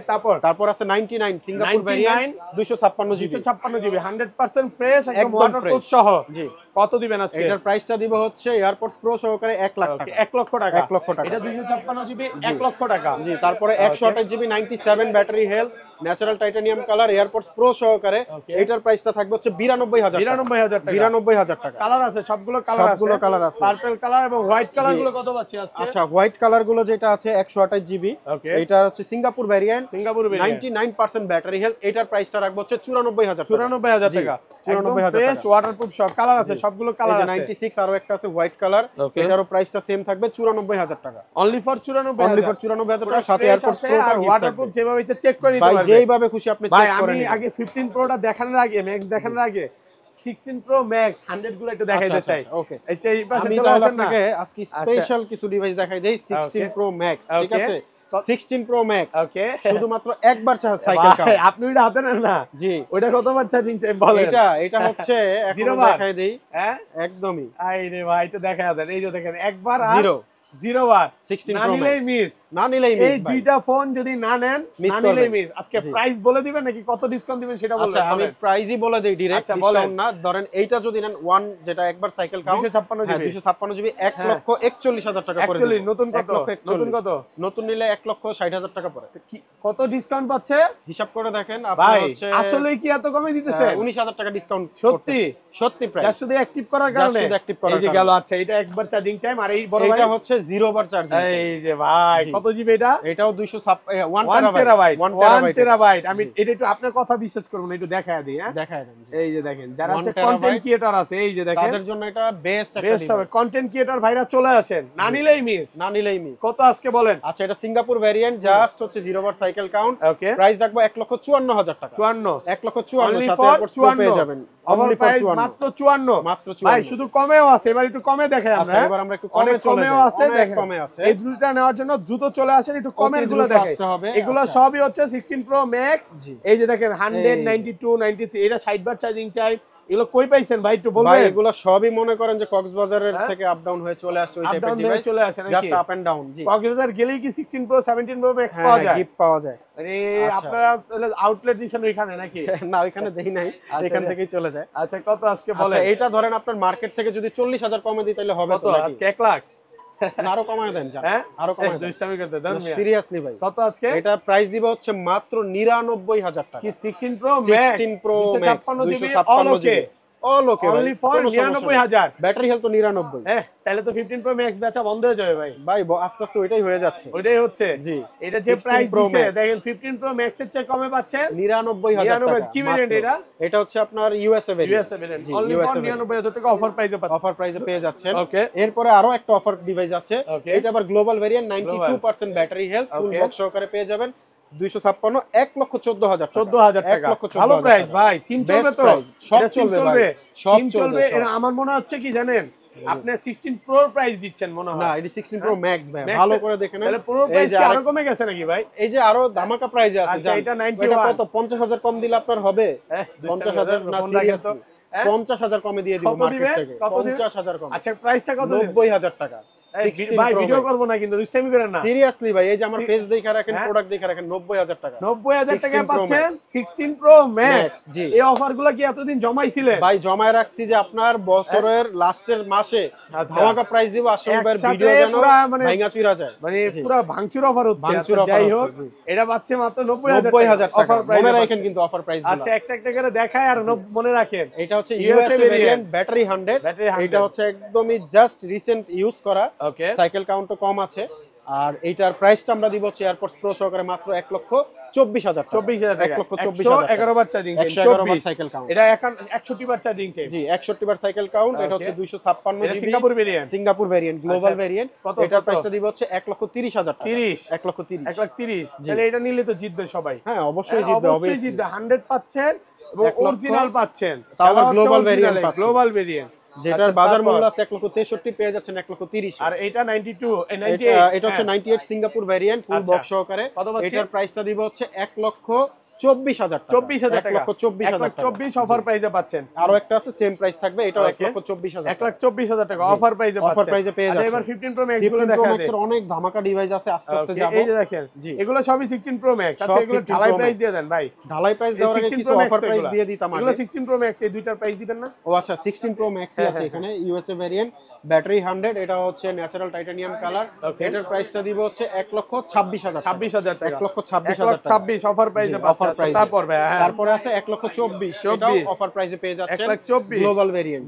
তারপর আছে 99 Singapore variant 256 GB
256 GB 100% fresh একদম
একদম
ওয়াটারপ্রুফ
fresh।
সহ।
জি
কত দিবেন আজকে?
এটার প্রাইসটা দিব হচ্ছে এয়ারপডস প্রো সহকারে 1 লাখ টাকা।
1 লক্ষ টাকা।
1 লক্ষ টাকা।
এটা 256 জিবি 1 লক্ষ টাকা।
জি তারপরে 128 GB 97 battery health natural titanium colour AirPods pro সহকারে, এটার প্রাইসটা থাকবে হচ্ছে 92000 টাকা।
92000 টাকা।
92000 টাকা।
কালার আছে, সবগুলো কালার আছে,
সবগুলো কালার আছে।
পার্পল কালার এবং হোয়াইট কালার গুলো কত পাচ্ছি আজকে?
আচ্ছা হোয়াইট কালার গুলো যেটা আছে 128 জিবি, এটা হচ্ছে Singapore variant,
Singapore variant
99% battery health, এটার প্রাইসটা রাখবো হচ্ছে 94000 টাকা।
94000 টাকা।
94000
ফ্রেশ
টাকা।
ওয়াটারপ্রুফ সব কালার আছে, সবগুলো কালার আছে।
96 আরো একটা আছে হোয়াইট কালার, এটারও প্রাইসটা সেম থাকবে 94000 টাকা।
Only for 94000।
অনলি ফর 94000 টাকা, সাথে এয়ারপডস প্রো
আর ওয়াটারপ্রুফ যেভাবে ইচ্ছা চেক করে নিতে
ভাই
পারবেন।
যেইভাবে খুশি আপনি
ভাই
চেক করে
আমি
নিন।
আগে 15 প্রোটা দেখানোর আগে, ম্যাক্স দেখানোর আগে 16 প্রো ম্যাক্স 100 গুলো একটু দেখাইতে চাই।
ওকে
এটা এই পাশে
আমি
চলে
তাহলে
আসেন না।
আপনাকে আজকে স্পেশাল কিছু ডিভাইস দেখাই দেই। 16 প্রো ম্যাক্স, ঠিক আছে? 16 প্রো ম্যাক্স
ওকে,
শুধুমাত্র একবার সাইকেল
ভাই আপনি ওটা হাতে নেন না।
জি
ওইটা কতবার চার্জিং টাইম বলেন?
এটা হচ্ছে এখন
0 বার
দেখাই দেই।
হ্যাঁ
একদমই
আইরে ভাই এটা দেখাই দেন। এই যে দেখেন একবার আর
0
বার
16
না
প্রো
নিলেই
ম্যাক্স
মিস।
না নিলেই
এই
মিস ভাই।
দুইটা ফোন যদি না নেন,
Miss
না নিলেই
করবেন।
মিস। আজকে প্রাইস বলে দিবেন নাকি কত ডিসকাউন্ট দিবেন সেটা বলবেন?
আচ্ছা আমি প্রাইসই বলে দেই ডাইরেক্ট,
আচ্ছা,
ডিসকাউন্ট না। ধরেন এইটা যদি নেন 1 যেটা একবার সাইকেল কাউন্ট
256 জিবি
256 জিবি 1,41,000 টাকা করে
41
দেব।
নতুন কত?
1,41,000
নতুন কত?
নতুন নিলে 1,60,000 টাকা পড়ে।
কি কত ডিসকাউন্ট পাচ্ছে
হিসাব করে দেখেন
ভাই?
আপনার হচ্ছে
আসলে কি এত কমে দিতেছে?
19,000 টাকা ডিসকাউন্ট।
সত্যি
সত্যি প্রাইস
যা শুধু অ্যাক্টিভ করার কারণে।
শুধু active করার
এই যে
কারণে।
গেল। আচ্ছা এটা একবার চার্জিং টাইম, আর এই বড় ভাই
এটা হচ্ছে 0 বার চার্জিং।
এই যে ভাই কত জিবি এটা?
এটাও 1
1 টেরাবাইট। 1 টেরাবাইট। আমি এটা একটু আপনার কথা বিশ্বাস করব না, একটু দেখায় দিই। হ্যাঁ
দেখায় দেন।
এই যে দেখেন যারা
1
হচ্ছে
terabyte
কন্টেন্ট ক্রিয়েটর আছে, এই যে দেখেন
তাদের জন্য এটা বেস্ট একটা
বেস্ট হবে।
ডিভাইস।
কন্টেন্ট ক্রিয়েটর ভাইরা চলে আসেন, না নিলেই মিস।
না নিলেই মিস।
কত আজকে বলেন?
আচ্ছা এটা সিঙ্গাপুর ভ্যারিয়েন্ট, জাস্ট হচ্ছে 0 বার সাইকেল কাউন্ট,
ওকে
প্রাইস রাখবো 1,54,000 টাকা।
54
1,54,000
Only
সাথে
for
এয়ারপডস প্রো
54
পেয়ে যাবেন।
ওভার
Only for
প্রাইস
54
মাত্র 54।
মাত্র
ভাই
54।
শুধু কমেও আছে, এবার একটু কমে দেখাই আমরা।
আচ্ছা এবার আমরা একটু কমে
অনেক
চলে
কমেও
যাই।
আছে,
অনেক
দেখেন
কমে আছে।
এই দুটো নেওয়ার জন্য দ্রুত চলে আসেন, একটু কমের গুলো
দ্রুত
দেখেন।
আসতে হবে।
এগুলো
আচ্ছা।
সবই হচ্ছে 16 প্রো ম্যাক্স।
জি।
এই যে দেখেন 100 92 93 এটা 60 বার চার্জিং টাইম। এগুলো কই পাইছেন ভাই একটু
ভাই
বলবেন?
এগুলো সবই মনে করেন যে কক্সবাজারের থেকে আপ ডাউন হয়ে চলে আসছে ওই
Up
টাইপের
down হয়ে
ডিভাইস,
চলে আসে নাকি?
Just up and down. জি
কক্সবাজার গেলেই কি 16 প্রো 17 প্রো ম্যাক্স পাওয়া যায়?
গিফট পাওয়া যায়।
আরে
আচ্ছা।
আপনারা তাহলে আউটলেট দিছেন ওইখানে নাকি?
না ওইখানে দেই নাই, এখান থেকেই চলে যায়।
আচ্ছা কত আজকে
আচ্ছা
বলেন?
এইটা ধরেন আপনার মার্কেট থেকে যদি 40,000 কমে দিই তাহলে হবে
কত
তো নাকি?
আজকে 1 লাখ?
না, আরো কমায় দেন জান,
হ্যাঁ
আরো কমায় দেন।
দুষ্টামি করতে দেন মিয়া।
সিরিয়াসলি ভাই
কত আজকে?
এটা প্রাইস দিবে হচ্ছে মাত্র 99,000 টাকা।
কি 16 pro max
16 pro max
256 GB
256
ওকে
জিবি অল ওকে ভাই,
অনলি ফর
কোনো সমস্যা নেই।
99,000।
ব্যাটারি হেলথ তো 99।
হ্যাঁ তাহলে তো 15 প্রো ম্যাক্স বেচা বন্ধ হয়ে যাবে ভাই।
ভাই আস্তে আস্তে ওইটাই হয়ে যাচ্ছে।
ওইটাই হচ্ছে।
জি
এটা যে
16
প্রাইস
Pro
দিছে
Max।
দেখেন 15 প্রো ম্যাক্স এর চেয়ে কমে পাচ্ছেন
99,000 টাকা।
কি ভেরিয়েন্ট এটা?
এটা হচ্ছে আপনার USA variant.
USA variant only for 99,000 টাকা অফার প্রাইসে পাচ্ছেন।
অফার প্রাইসে পেয়ে যাচ্ছেন।
ওকে
এরপরে আরো একটা অফার ডিভাইস আছে,
Okay.
এটা আবার গ্লোবাল ভেরিয়েন্ট 92% ব্যাটারি হেলথ ফুল
Okay.
বক্স সহকারে পেয়ে যাবেন 256 1,14,000
14,000 টাকা। ভালো প্রাইস ভাই। সিম চলবে তো?
সব
এটা সিম
চলবে ভাই, সব
সিম চলবে।
চলবে।
এটা আমার মনে হচ্ছে কি জানেন, আপনি 16 প্রো প্রাইস দিচ্ছেন মনে হয়।
না এটা 16 প্রো ম্যাক্স ভাই,
Max
ভালো
এ-
করে দেখে নেন।
তাহলে প্রো
এই
প্রাইস
যে
কি আরো
আরেক-
কমে গেছে নাকি ভাই?
এই যে আরো ধামাকা প্রাইজে আছে
আচ্ছা,
জান।
এটা 91
কত 50,000 কম দিলে আপনার হবে? 50,000 না
ফোন রাখেন তো।
সিরিয়াসলি 50,000 কমে দিয়ে দিব
কত
মার্কেট
দিবেন?
থেকে।
কত দিবেন?
50,000 কম।
আচ্ছা প্রাইসটা কত দিবেন?
90,000 টাকা।
ভাই ভিডিও করব না কিন্তু দুষ্টামি করেন না
সিরিয়াসলি ভাই, এই যে আমার পেজ দেখা রাখেন, প্রোডাক্ট দেখা রাখেন, 90000 টাকা
90000 টাকা পাচ্ছেন 16 প্রো ম্যাক্স। এই অফারগুলো কি এতদিন জমাইছিলেন?
ভাই জমায় রাখছি যে আপনার বছরের লাস্টের মাসে ধামাকা প্রাইস দিব, আসলে ভিডিও যেন ভাঙা চুরা যায়,
মানে পুরো ভাঙচুর অফার হচ্ছে। যাই হোক, এটা পাচ্ছে মাত্র 90000 টাকা অফার প্রাইস।
মনে রাখেন কিন্তু অফার প্রাইস।
আচ্ছা, একটা একটা করে দেখায় আর মনে রাখেন।
এটা হচ্ছে ইউএসএ ভেরিয়েন্ট, ব্যাটারি 100। এটা হচ্ছে একদমই জাস্ট রিসেন্ট ইউজ করা, সাইকেল কাউন্টও কম আছে। আর এইটার প্রাইসটা আমরা দিব হচ্ছে এয়ারপডস প্রো সহকারে মাত্র 1,24,000 টাকা।
1,24,000 11 বার চার্জিং টাইম, 24
সাইকেল কাউন্ট।
এটা এখন 61 বার চার্জিং টাইম।
জি, 61 বার সাইকেল কাউন্ট। এটা হচ্ছে 256 GB
Singapore variant,
Singapore variant, global variant. এটার প্রাইসটা দিব হচ্ছে 1,30,000 টাকা।
1,30,000 তাহলে এটা নিলে তো জিতবে সবাই।
হ্যাঁ, অবশ্যই জিতবে,
অবশ্যই জিতবে। 100 পাচ্ছেন এবং অরিজিনাল পাচ্ছেন,
তাও গ্লোবাল ভেরিয়েন্ট পাচ্ছেন।
গ্লোবাল ভেরিয়েন্ট
যেটার বাজার মূল্য আছে 1,63,000 পেয়ে যাচ্ছেন 1,30,000।
আর এটা 92
এটা হচ্ছে 98 সিঙ্গাপুর ভেরিয়েন্ট, ফুল বক্স সহকারে। এটার প্রাইসটা দিব হচ্ছে 1,24,000 টাকা।
24,000 টাকা,
1,24,000
অফার প্রাইসে পাচ্ছেন।
আরো একটা আছে সেম প্রাইস থাকবে, এটাও 1,24,000
1,24,000 টাকা অফার প্রাইসে পাচ্ছেন।
অফার প্রাইসে পেয়ে যাচ্ছেন।
এবার 15 প্রো ম্যাক্স গুলো দেখা
যায়। অনেক ধামাকা ডিভাইস আছে, আস্তে আস্তে যাব।
এই যে দেখেন, এগুলো সবই 16 প্রো ম্যাক্স। আচ্ছা, এগুলো ঢালাই প্রাইস দিয়ে দেন ভাই।
ঢালাই প্রাইস দেওয়ার আগে কিছু অফার প্রাইস দিয়ে দিতাম আগে।
এগুলো 16 প্রো ম্যাক্স, এই দুইটার প্রাইস দিবেন না?
ও আচ্ছা, 16 প্রো ম্যাক্সই আছে এখানে, ইউএসএ ভেরিয়েন্ট, ব্যাটারি 100। এটা হচ্ছে ন্যাচারাল টাইটানিয়াম কালার। এটার প্রাইসটা দিব হচ্ছে 1,26,000 টাকা। 1,26,000 টাকা
26 অফার প্রাইসে পাচ্ছেন।
তারপরে আছে 1,24,000, এটাও অফার প্রাইসে পেয়ে যাচ্ছেন।
1,24,000
গ্লোবাল ভেরিয়েন্ট,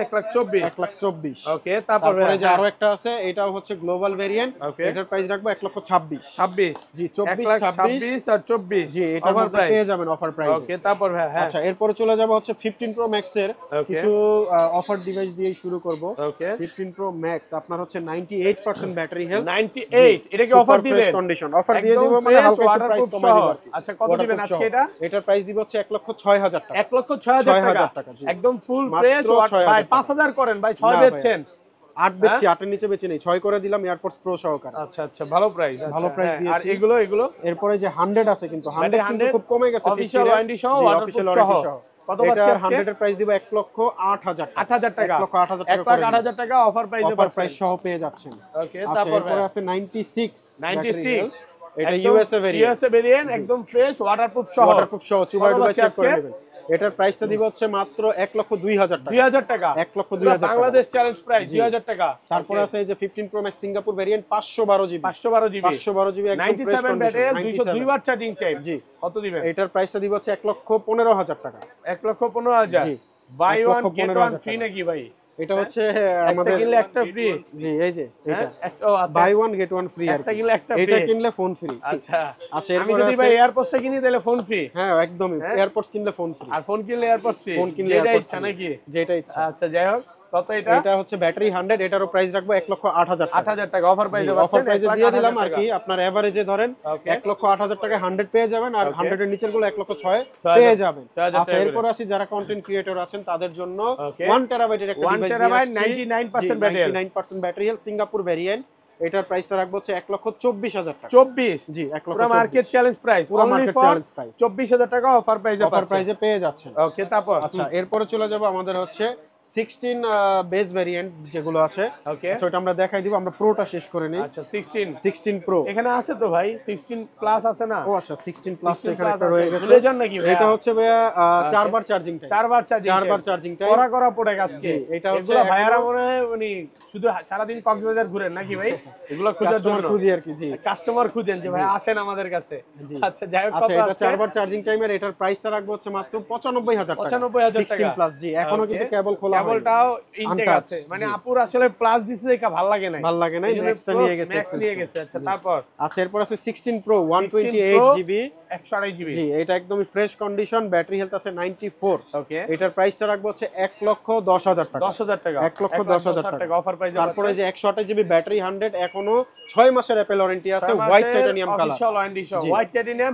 1,24,000 ওকে। তারপরে
যে আরো একটা আছে, এটাও হচ্ছে গ্লোবাল ভেরিয়েন্ট। এটার প্রাইস রাখবো 1,26,000। জি,
26 আর 24।
জি, এটা অফার প্রাইস পেয়ে যাবেন অফার প্রাইস।
ওকে, তারপর
আচ্ছা, এরপর চলে যাব হচ্ছে 15 প্রো ম্যাক্স এর কিছু অফার ডিভাইস দিয়ে শুরু করব। 15 প্রো ম্যাক্স আপনার হচ্ছে 98% ব্যাটারি হেলথ।
98, এটা কি অফার দিবেন?
কন্ডিশন অফার দিয়ে দিব, মানে হালকা একটু প্রাইস কমাই দিব।
আচ্ছা, কত দিবেন আজকে এটা?
এটার প্রাইস দিব হচ্ছে 1,06,000 টাকা।
1,06,000 টাকা একদম ফুল ফ্রেশ। ভাই 5,000 করেন ভাই, 6 বেচছেন।
8 বেচছি, 8 এর নিচে বেচি নেই, 6 করে দিলাম এয়ারপডস প্রো সহকারে।
আচ্ছা আচ্ছা, ভালো প্রাইস,
ভালো প্রাইস দিয়েছি।
আর এগুলো
এরপরে যে 100 আছে, কিন্তু 100 কিন্তু খুব কমে গেছে
অফিশিয়াল ওয়ারেন্টি সহ,
অফিশিয়াল ওয়ারেন্টি সহ।
কত পাচ্ছেন?
100 এর প্রাইস দিব 1,08,000 টাকা।
8,000 টাকা,
1,08,000
টাকা অফার প্রাইসে
অফার প্রাইস সহ পেয়ে যাচ্ছেন।
ওকে,
আচ্ছা, এরপরে আছে 96। এটা
ইউএসএ ভেরিয়েন্ট, একদম ফ্রেশ, ওয়াটারপ্রুফ সহ,
চুবাই ডুবাই চেক করে নেবেন। এটার প্রাইসটা দিব হচ্ছে মাত্র 1,02,000 টাকা।
2,000 টাকা,
1,02,000 টাকা
বাংলাদেশ চ্যালেঞ্জ প্রাইস 2,000 টাকা।
তারপর আছে এই যে 15 pro max Singapore variant, 512 GB
512 GB
একদম ফ্রেশ
97 ব্যাটারি,
কন্ডিশন,
202 বার চার্জিং টাইম।
জি,
কত দিবেন?
এটার প্রাইসটা দিব হচ্ছে 1,15,000 টাকা।
1,15,000।
জি,
buy one get one free নাকি ভাই?
এটা হচ্ছে
আমাদের কিনলে একটা ফ্রি।
জি, এই যে এটা
একটা আছে,
buy one get one free.
একটা কিনলে একটা ফ্রি,
এটা কিনলে ফোন ফ্রি।
আচ্ছা
আচ্ছা,
আমি যদি ভাই এয়ারপডসটা কিনি তাহলে ফোন ফ্রি?
হ্যাঁ, একদমই, এয়ারপডস কিনলে ফোন ফ্রি,
আর ফোন কিনলে এয়ারপডস ফ্রি।
ফোন কিনলে
যেটা
এয়ারপডস
ইচ্ছা নাকি?
যেটা ইচ্ছা।
আচ্ছা, যাই হোক, কত এটা?
এটা হচ্ছে ব্যাটারি 100, এটারও প্রাইস রাখবো 1,08,000 টাকা।
8,000 টাকা অফার প্রাইসে
অফার প্রাইসে দিয়ে দিলাম আর কি। আপনার এভারেজে ধরেন 1,08,000 টাকা 100 পেয়ে যাবেন, আর 100 এর নিচের গুলো 1,06,000 পেয়ে যাবেন। আচ্ছা, এরপর আসি যারা কন্টেন্ট ক্রিয়েটর আছেন তাদের জন্য 1 টেরাবাইটের একটা device
1 terabyte 99% battery,
99% battery health, Singapore variant. এটার প্রাইসটা রাখবো হচ্ছে 1,24,000 টাকা।
24?
জি,
পুরো মার্কেট চ্যালেঞ্জ প্রাইস,
পুরো মার্কেট চ্যালেঞ্জ প্রাইস
24,000 টাকা অফার প্রাইসে
পেয়ে যাচ্ছেন।
ওকে, তারপর
আচ্ছা, এরপরে চলে যাব আমাদের হচ্ছে 16 বেস ভেরিয়েন্ট যেগুলো আছে।
ওকে,
সো এটা আমরা দেখাই দিব, আমরা প্রোটা শেষ করে নেই।
আচ্ছা, 16
প্রো
এখানে আছে তো ভাই, 16 প্লাস আছে না?
ও আচ্ছা, 16 প্লাস এখানে একটা রয়ে গেছে।
ভুলে যান নাকি ভাই?
এটা হচ্ছে ভাইয়া 4 বার চার্জিং টাইম।
4 বার চার্জিং টাইম করা প্রোডাক্ট আজকে।
এটা হচ্ছে
এগুলো ভাইয়ারা মনে হয় উনি শুধু সারা দিন কক্সবাজার ঘুরেন নাকি ভাই? এগুলো খোঁজার জন্য
খুঁজি আর কি। জি,
কাস্টমার খুঁজেন যে ভাই আসেন আমাদের কাছে। আচ্ছা, যাই হোক,
আচ্ছা, এটা 4 বার চার্জিং টাইমের। এটার প্রাইসটা রাখবো হচ্ছে মাত্র 95,000 টাকা।
95,000 টাকা
16 প্লাস। জি, এখনো কিন্তু কেবল খোলা হয়নি,
কেবলটাও ইনটেক আছে, মানে আপুর আসলে প্লাস দিছে দেখা ভালো লাগে না, ম্যাক্সটা নিয়ে গেছে। আচ্ছা, তারপর
আচ্ছা, এরপর আছে 16 প্রো 128 জিবি
128 জিবি।
জি, এটা একদমই ফ্রেশ কন্ডিশন, ব্যাটারি হেলথ আছে 94।
ওকে,
এটার প্রাইসটা রাখবো হচ্ছে 1,10,000 টাকা।
10,000 টাকা,
1,10,000 টাকা
অফার প্রাইসে।
তারপরে যে 128 জিবি ব্যাটারি 100, এখনো 6 মাসের অ্যাপল ওয়ারেন্টি আছে, white titanium colour,
official warranty সহ, হোয়াইট টাইটানিয়াম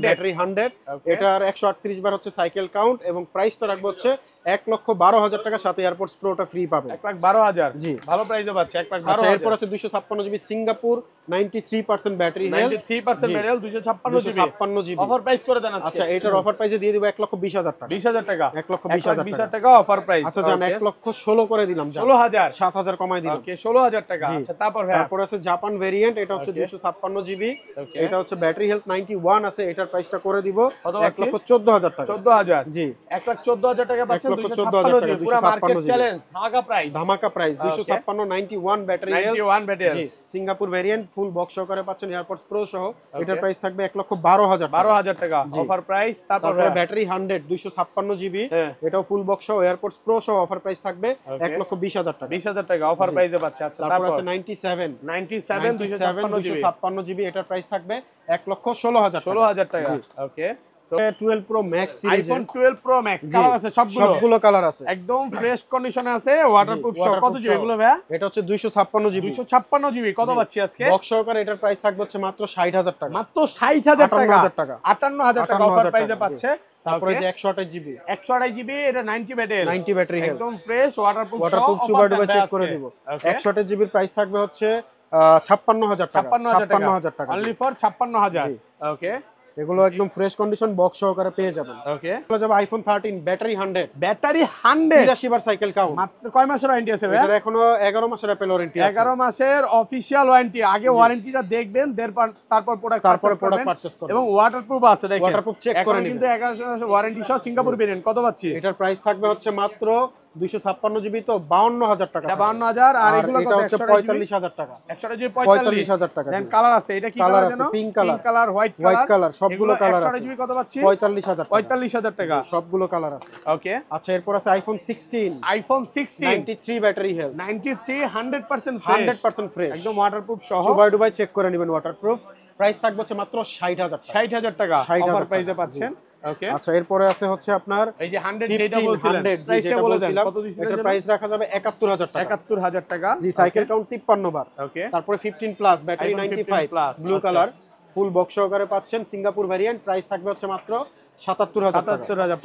ব্যাটারি 100।
এটার 138 বার হচ্ছে সাইকেল কাউন্ট, এবং প্রাইসটা রাখবো হচ্ছে 1,12,000 টাকা, সাথে এয়ারপডস প্রোটা ফ্রি পাবেন।
1,12,000
জি।
ভালো প্রাইসে পাচ্ছে।
আচ্ছা
1,12,000
এরপর আছে 256 GB Singapore 93% battery health,
93% battery, 256 GB.
GB
offer price করে দেন আজকে।
আচ্ছা এটার অফার প্রাইসে দিয়ে দিব 1,20,000 টাকা।
20,000 টাকা,
1,20,000
টাকা অফার প্রাইস।
আচ্ছা জান 1,16,000 করে দিলাম,
16,000,
7,000 কমাই দিলাম।
ওকে 16,000 টাকা।
জি।
আচ্ছা তারপর ভাই
তারপর আছে জাপান ভেরিয়েন্ট, এটা হচ্ছে
Okay.
256 GB,
Okay.
এটা হচ্ছে ব্যাটারি হেলথ 91 আছে, এটার প্রাইসটা করে দিব
কত পাচ্ছি?
1,14,000 টাকা।
14,000,
জি
1,14,000 টাকা পাচ্ছেন।
1,14,000 টাকা,
256 পুরো মার্কেট
256
চ্যালেঞ্জ, ধামাকা প্রাইস।
ধামাকা প্রাইস 256 91 ব্যাটারি হেলথ।
91 ব্যাটারি,
জি সিঙ্গাপুর ভেরিয়েন্ট ফুল বক্স সহকারে পাচ্ছেন, এয়ারপডস প্রো সহ। এটার প্রাইস থাকবে 1,12,000 টাকা।
12,000 টাকা
জি।
Offer price. তারপর
তারপরে ব্যাটারি 100 256 জিবি,
হ্যাঁ।
এটাও ফুল বক্স সহ, এয়ারপডস প্রো সহ, অফার প্রাইস থাকবে 1,20,000 টাকা।
20,000 টাকা অফার প্রাইসে পাচ্ছে। আচ্ছা
তারপর
তারপর
আছে 97
97 256 জিবি,
256 জিবি, এটার প্রাইস থাকবে 1,16,000 টাকা।
16,000 টাকা।
জি।
ওকে,
12 প্রো ম্যাক্স সিরিজের
আইফোন 12 প্রো ম্যাক্স কালার আছে
সবগুলো কালার আছে,
একদম ফ্রেশ কন্ডিশনে আছে, ওয়াটারপ্রুফ সহ। কত
waterproof
জিবি
সহ।
এগুলো ভাই?
এটা হচ্ছে 256 জিবি
256 জিবি। কত পাচ্ছি আজকে?
বক্স সহকারে, এটার প্রাইস থাকবে হচ্ছে মাত্র 60,000 টাকা।
মাত্র 60,000 টাকা,
58,000 টাকা।
58,000 টাকা অফার
58,000
প্রাইসে
টাকা,
পাচ্ছে।
তারপরে
Okay.
যে 128 জিবি
128 জিবি, এটা 90 ব্যাটারি,
90 ব্যাটারি হেলথ,
একদম ফ্রেশ ওয়াটারপ্রুফ
ওয়াটারপ্রুফ সুপার ডুবে চেক করে দিব। 128 জিবির প্রাইস থাকবে হচ্ছে 56,000 টাকা।
56,000
টাকা
অনলি ফর 56,000।
জি।
ওকে
এগুলো একদম ফ্রেশ কন্ডিশন বক্স সহকারে পেয়ে যাবেন।
ওকে,
চলে যাবে আইফোন 13 ব্যাটারি 100
ব্যাটারি 100,
83 বার সাইকেল কাউন্ট।
মাত্র কয় মাসের ওয়ারেন্টি আছে ভাই?
এটার এখনো 11 মাসের অ্যাপেল ওয়ারেন্টি আছে।
11 মাসের অফিশিয়াল ওয়ারেন্টি। আগে ওয়ারেন্টিটা দেখবেন, তারপর প্রোডাক্ট
পারচেজ করবেন
এবং ওয়াটারপ্রুফ আছে দেখেন।
Waterproof check করে
কিন্তু
নিবেন।
11 মাসের ওয়ারেন্টি সহ সিঙ্গাপুর ভেরিয়েন্ট। কত পাচ্ছি?
এটার প্রাইস থাকবে হচ্ছে মাত্র 256 জিবি, তো 52,000 টাকা।
এটা 52,000, আর এগুলো
এটা
কত?
হচ্ছে 45,000 টাকা।
128 জিবি
45,000 টাকা।
দেন কালার আছে, এটা কি
কালার
কালার
আছে,
জানো?
Pink colour,
colour, white
white colour, সবগুলো কালার আছে।
128 জিবি কত পাচ্ছি?
45,000 টাকা।
45,000 টাকা।
জি, সবগুলো কালার আছে।
ওকে,
আচ্ছা এরপর আছে iPhone 16
iPhone 16
93 battery health,
93 100% fresh,
100% fresh,
একদম ওয়াটারপ্রুফ সহ।
সুপার ডুবাই চেক করে নেবেন, ওয়াটারপ্রুফ। প্রাইস থাকবে হচ্ছে মাত্র 60,000 টাকা।
60,000 টাকা
60,000
অফার প্রাইসে
টাকা।
পাচ্ছেন। ওকে,
আচ্ছা এরপরে আছে হচ্ছে আপনার
এই যে 100 যেটা
15
বলছিলেন,
100
প্রাইসটা
যেটা
বলে দেন
বলছিলাম,
কত দিছিলেন?
এটার প্রাইস রাখা যাবে 71,000 টাকা।
71,000 টাকা।
জি সাইকেল কাউন্ট 53 বার।
ওকে,
তারপরে 15 plus battery
iPhone 15
95
plus,
blue
আচ্ছা।
কালার ফুল বক্স সহকারে পাচ্ছেন, সিঙ্গাপুর ভ্যারিয়েন্ট। প্রাইস থাকবে হচ্ছে মাত্র 77,000 টাকা।
77,000